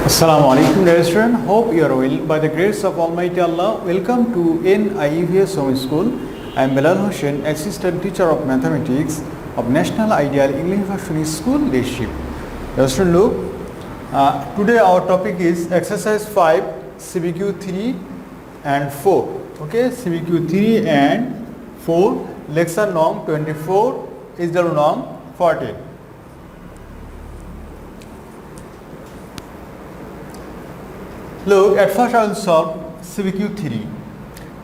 Assalamu alaikum dear students, hope you are well by the grace of Almighty Allah. Welcome to NIEVS Home School. I am Bilal Hussain, Assistant Teacher of Mathematics of National Ideal English Versity School, Leadership. Dear students, look, today our topic is exercise 5, CBQ 3 and 4. Okay, CBQ 3 and 4, lecture norm 24, is the norm 14. Look, at first I will solve CBQ 3.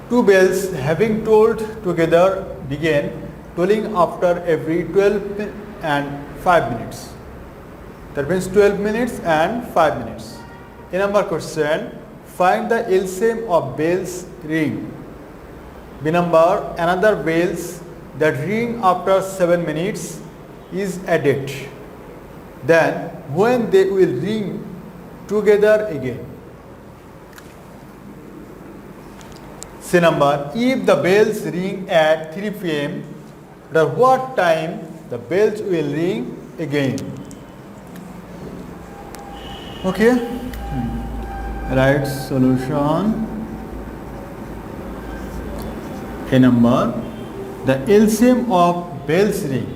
Two bells having tolled together begin tolling after every 12 and 5 minutes. That means 12 minutes and 5 minutes. In number question, find the LCM of bells ring. B number, another bells that ring after 7 minutes is added. Then when they will ring together again. C number, if the bells ring at 3 p.m., at what time the bells will ring again? Okay, right solution. A number, the LCM of bells ring.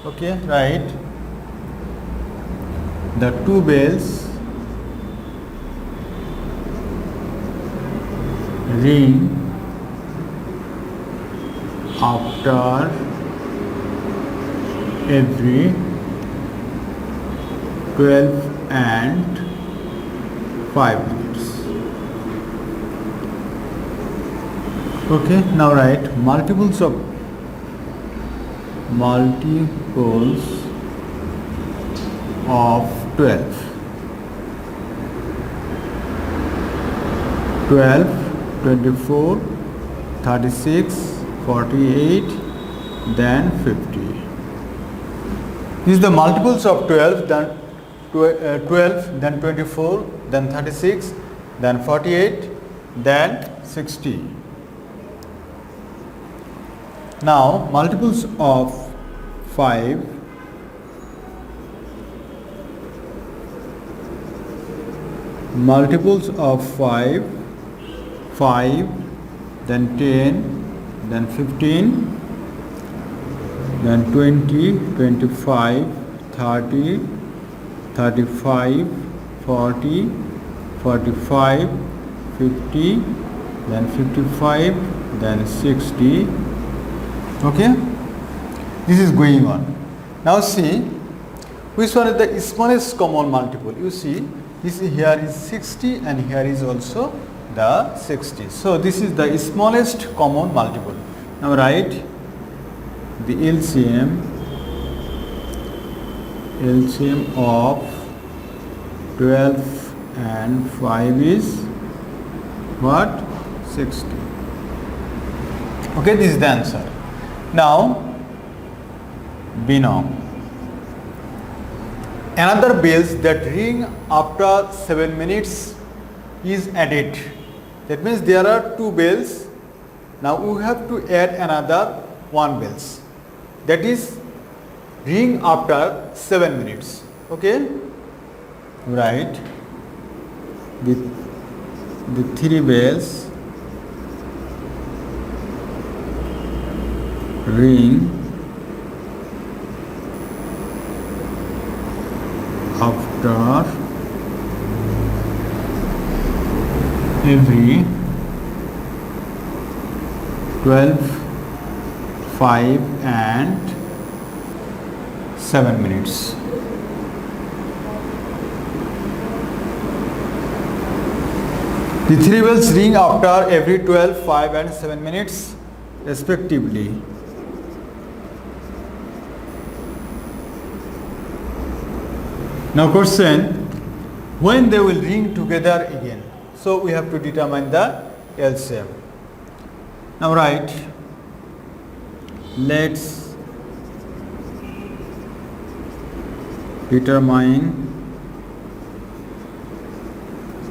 Okay, right. The two bells ring after every 12 and 5 minutes. Okay, now write multiples of 12. 12, 24, 36, 48, then 50. This is the multiples of 12, then 12, then 24, then 36, then 48, then 60. Now multiples of 5, multiples of 5, 5, then 10, then 15, then 20, 25, 30, 35, 40, 45, 50, then 55, then 60. Okay, this is going on. Now see which one is the smallest common multiple. You see this here is 60 and here is also the 60. So this is the smallest common multiple. Now write the LCM of 12 and 5 is what? 60. Okay, this is the answer. Now binom. Another bells that ring after 7 minutes is added. That means there are two bells. Now we have to add another one bells. That is ring after 7 minutes. Okay. Right. The three bells ring after every 12, 5 and 7 minutes. The three bells ring after every 12, 5 and 7 minutes respectively. Now question, when they will ring together again? So we have to determine the LCM. Now write, let's determine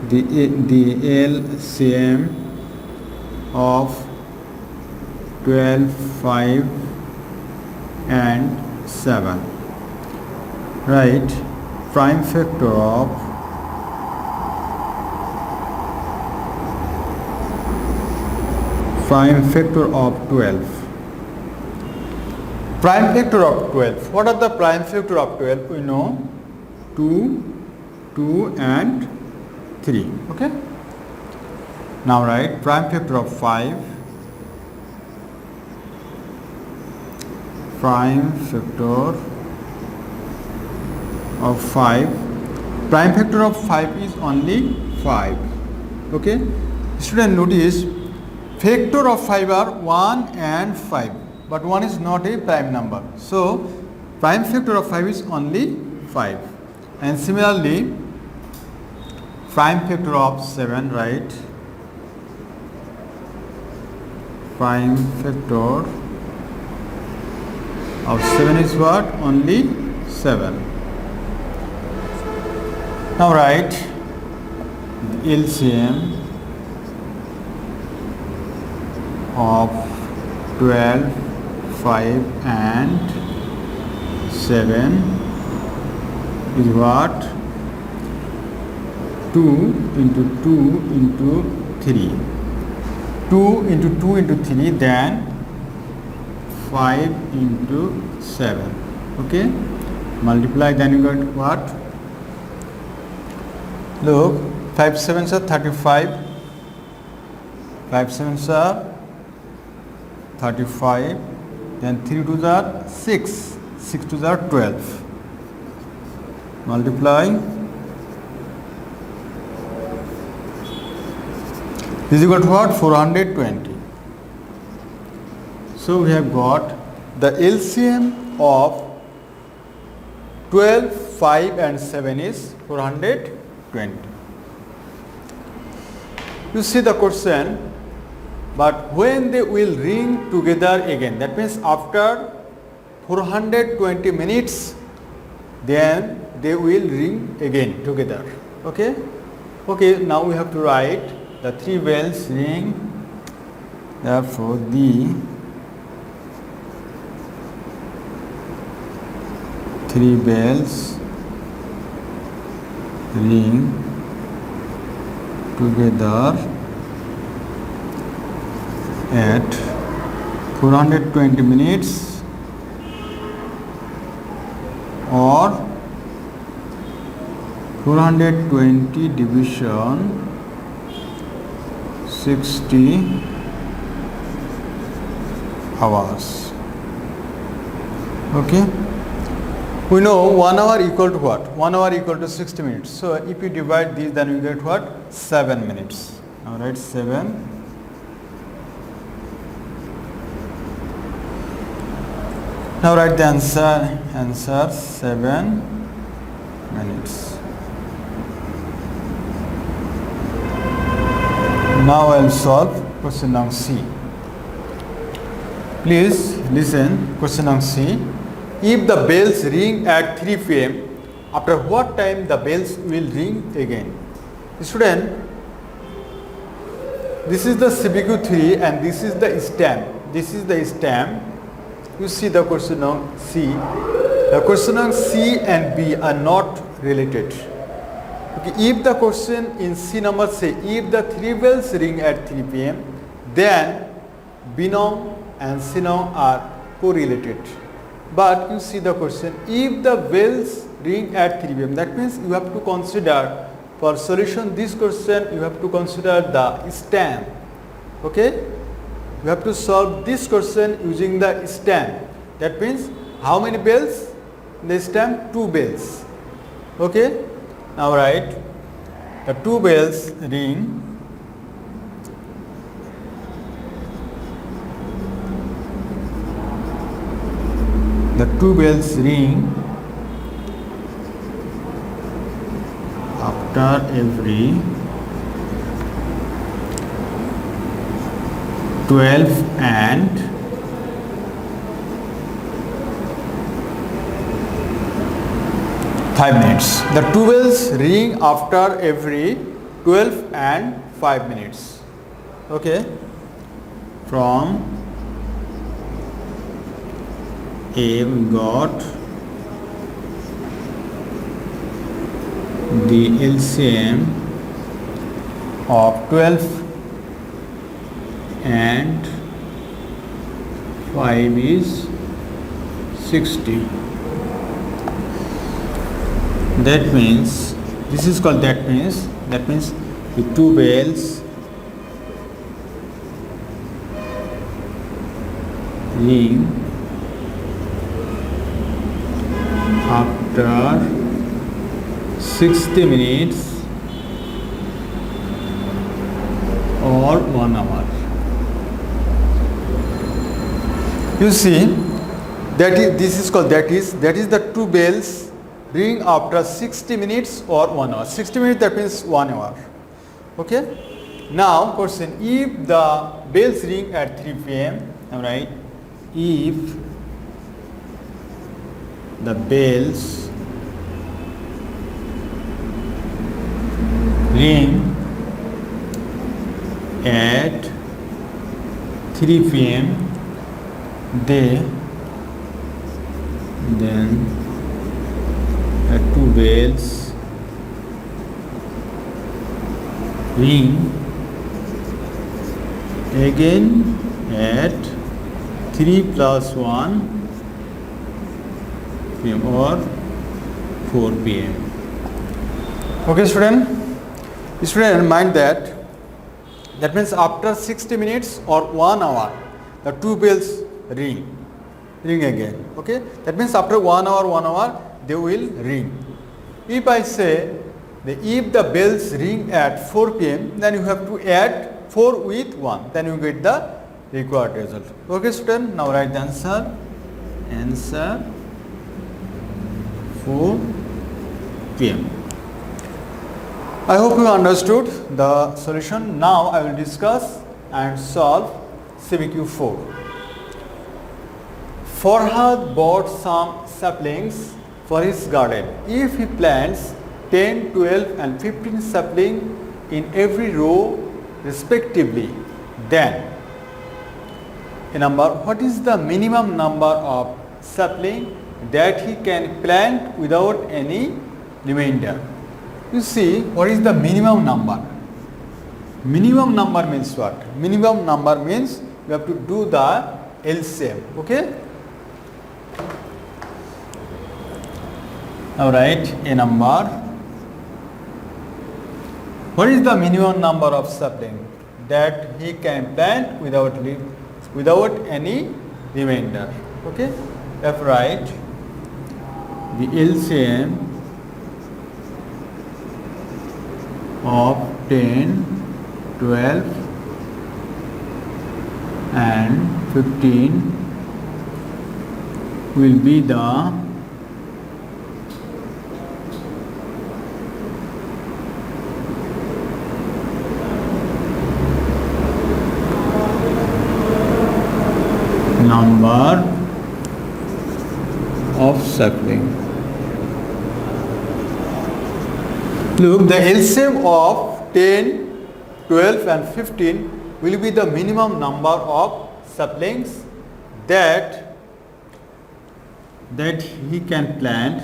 the LCM of 12, 5 and 7. Write prime factor of Prime factor of 12. Prime factor of 12. What are the prime factor of 12? We know 2, 2 and 3. Okay. Now write prime factor of 5. Prime factor of 5. Prime factor of 5 is only 5. Okay. Student, notice factor of 5 are 1 and 5, but 1 is not a prime number. So prime factor of 5 is only 5. And similarly, prime factor of 7, right? Prime factor of 7 is what? Only 7. Now write the LCM of 12, 5 and 7 is what? 2 into 2 into 3. 2 into 2 into 3, then 5 into 7. Okay, multiply, then you got what? Look, 5 7s are 35. 5 7s are 35. Then 3 2s are 6. 6 2s are 12. Multiply. This is got what? 420. So we have got the LCM of 12, 5 and 7 is 420. You see the question, but when they will ring together again, that means after 420 minutes, then they will ring again together. Okay? Okay, now we have to write the 3 bells ring. Therefore, the 3 bells ring together at 420 minutes or 420 division 60 hours. Okay. We know 1 hour equal to what? 1 hour equal to 60 minutes. So if you divide these, then we get what? 7 minutes. Now write 7. Now write the answer. Answer 7 minutes. Now I will solve question number C. Please listen. Question number C. If the bells ring at 3 p.m., after what time the bells will ring again? Student, this is the CBQ3 and this is the stamp. This is the stamp. You see the question on C. The question on C and B are not related. Okay, if the question in C number say, if the 3 bells ring at 3 p.m., then B nom and C nom are correlated. But you see the question, if the bells ring at 3 p.m., that means you have to consider, for solution this question, you have to consider the stamp. Okay? You have to solve this question using the stamp. That means how many bells? In the stamp, 2 bells. Okay? Now write the 2 bells ring after every 12 and 5 minutes. The 2 bells ring after every 12 and 5 minutes. Okay. From A we got the LCM of 12 and 5 is 60. That means this is called that means the two bells ring after 60 minutes or 1 hour. You see this is called that is the two bells ring after 60 minutes or 1 hour. 60 minutes, that means 1 hour. Okay. Now question, if the bells ring at 3 p.m. Alright, if the bells ring at 3 p.m. then the two bells ring again at 3 plus 1 p.m. or 4 p.m. Okay, student, mind that means after 60 minutes or 1 hour the two bells ring again. Okay, that means after 1 hour they will ring. If I say if the bells ring at 4 p.m. then you have to add 4 with 1, then you get the required result. Okay, student, now write the answer 4 p.m. I hope you understood the solution. Now I will discuss and solve CBQ 4. Farhad bought some saplings for his garden. If he plants 10, 12 and 15 saplings in every row respectively, then what is the minimum number of saplings that he can plant without any remainder? You see, what is the minimum number? Minimum number means what? Minimum number means you have to do the LCM. Okay? Now write a number. What is the minimum number of saplings that he can plant without any remainder? Okay? You have to write the LCM of 10, 12 and 15 will be the number of sapling. Look, the LCM of 10, 12 and 15 will be the minimum number of saplings that he can plant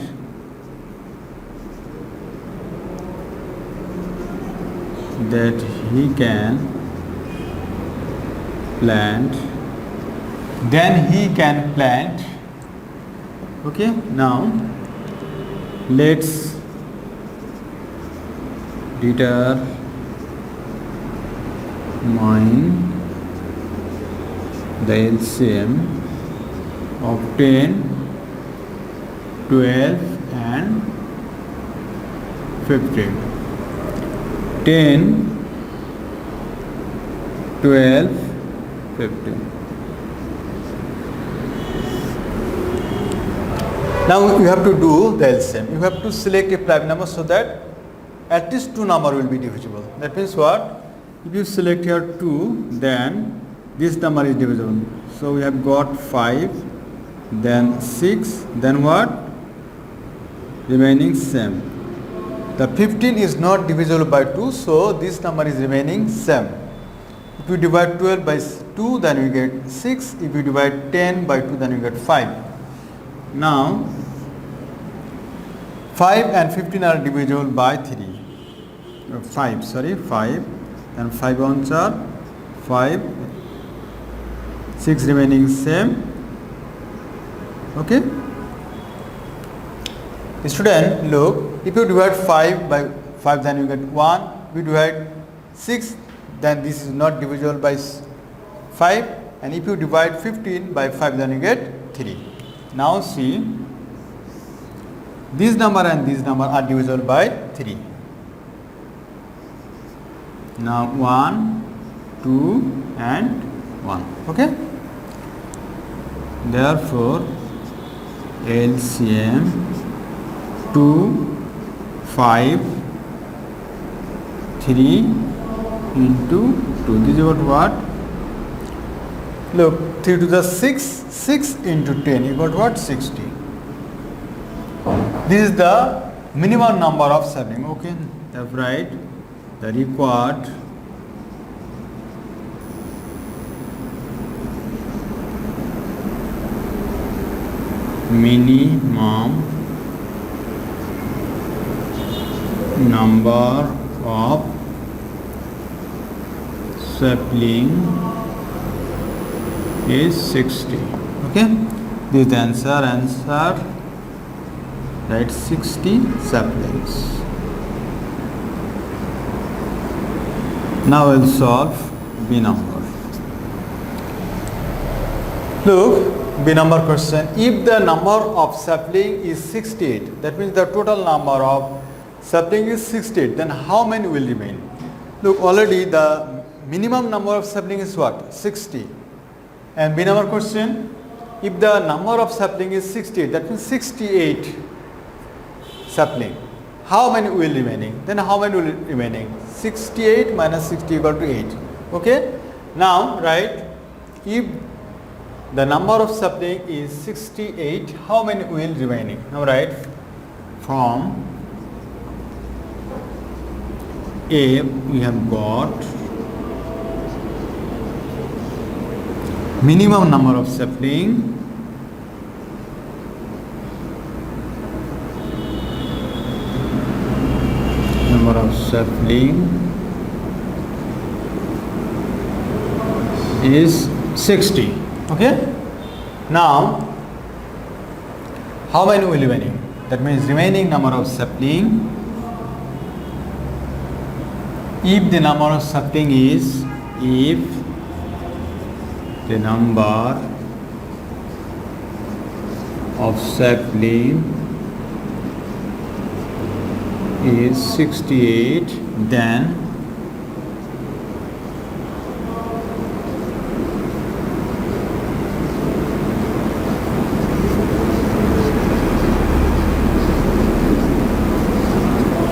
Okay, now let's determine the LCM of 10, 12 and 15. 10, 12, 15. Now you have to do the LCM. You have to select a prime number so that at least two number will be divisible. That means what? If you select here 2, then this number is divisible. So we have got 5, then 6, then what? Remaining same. The 15 is not divisible by 2, so this number is remaining same. If you divide 12 by 2, then you get 6. If you divide 10 by 2, then you get 5. Now 5 and 15 are divisible by 3. 5 and 5 ones are 5, 6 remaining same. Okay. Student, look, if you divide 5 by 5, then you get 1. If you divide 6, then this is not divisible by 5. And if you divide 15 by 5, then you get 3. Now see, this number and this number are divisible by 3. Now 1, 2 and 1. Okay. Therefore, LCM 2, 5, 3 into 2. This is what? Look, 3 to the 6, 6 into 10, you got what? 60. This is the minimum number of siblings. Okay, that's right. The required minimum number of siblings is 60. Okay, this is the answer. Right, 60 siblings. Now we'll solve B number. Look, B number question. If the number of siblings is 68, that means the total number of siblings is 68, then how many will remain? Look, already the minimum number of siblings is what? 60. And B number question, if the number of siblings is 68, that means 68 sapling. How many will remaining? Then how many will remaining? 68 minus 60 equal to 8. Okay. Now write, if the number of sapling is 68, how many will remaining? Now write, from A we have got minimum number of sapling is 60. Okay. Now how many will remaining? That means remaining number of sapling, if the number of sapling is, if the number of sapling is 68, then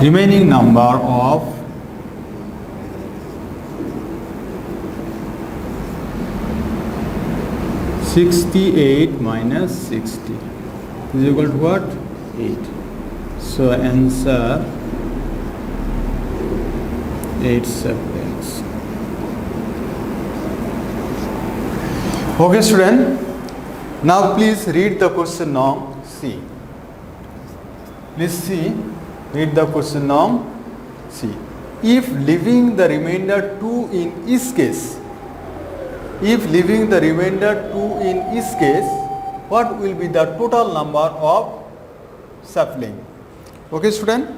remaining number of (68) minus 60 is equal to what? 8. So answer 8 siblings. Okay, student. Now please read the question now. See. Please see. Read the question now. See. If leaving the remainder 2 in each case, what will be the total number of sapling? Okay, student.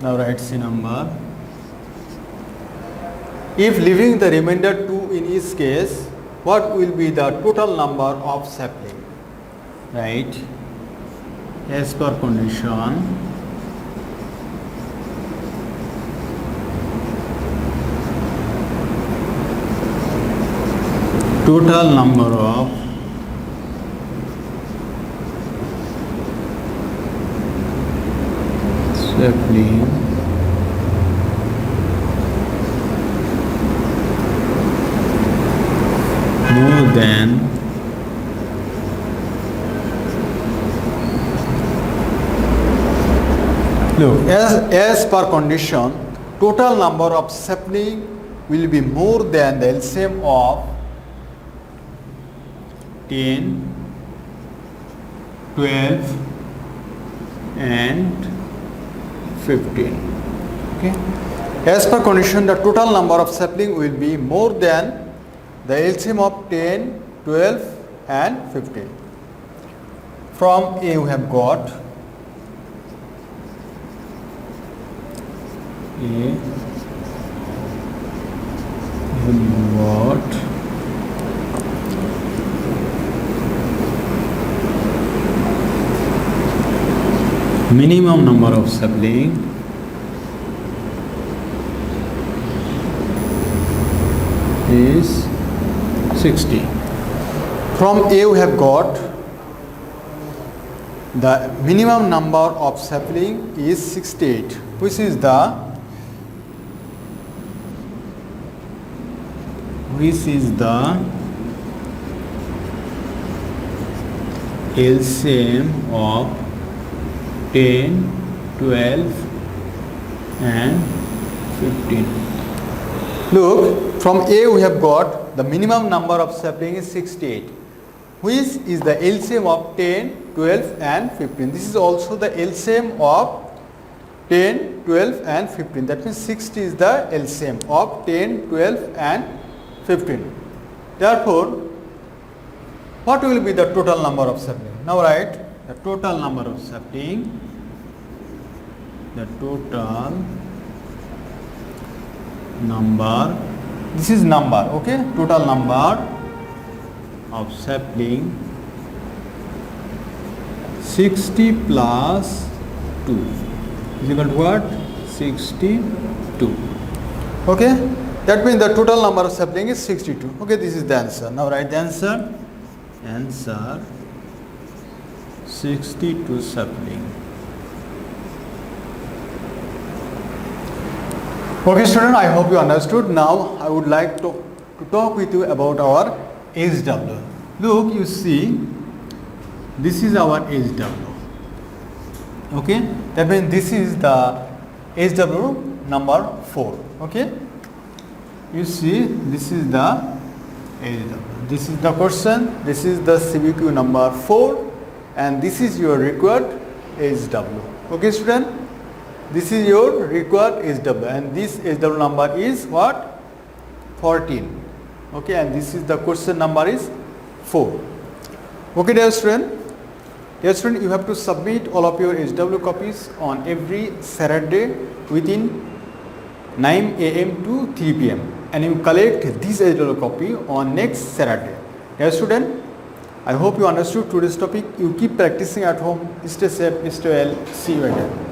Now write C number. If leaving the remainder 2 in each case, what will be the total number of sapling? Right. As per condition, total number of sapling more than as per condition, total number of sapling will be more than the LCM of 10, 12 and 15. Okay. As per condition, the total number of sapling will be more than the LCM of 10, 12 and 15. From A we have got minimum number of sibling is 60. From A we have got the minimum number of sibling is 68, which is the LCM of 10, 12 and 15. Look, from A we have got the minimum number of siblings is 68, which is the LCM of 10, 12 and 15. This is also the LCM of 10, 12 and 15. That means 60 is the LCM of 10, 12 and 15. Therefore, what will be the total number of siblings? Now write the total number of siblings. The total number, this is number, okay? Total number of siblings 60 plus 2 is equal to what? 62. Okay? That means the total number of siblings is 62. Okay, this is the answer. Now write the answer. Answer 62 siblings. Okay student, I hope you understood. Now I would like to talk with you about our HW. Look, you see, this is our HW. Okay, that means this is the HW number 4. Okay, you see, this is the HW. This is the question, this is the CBQ number 4 and this is your required HW. Okay student, this is your required HW and this HW number is what? 14. Okay, and this is the question number is 4. Okay dear student, you have to submit all of your HW copies on every Saturday within 9 AM to 3 PM and you collect this HW copy on next Saturday. Dear student, I hope you understood today's topic. You keep practicing at home. Stay safe, stay well. See you again.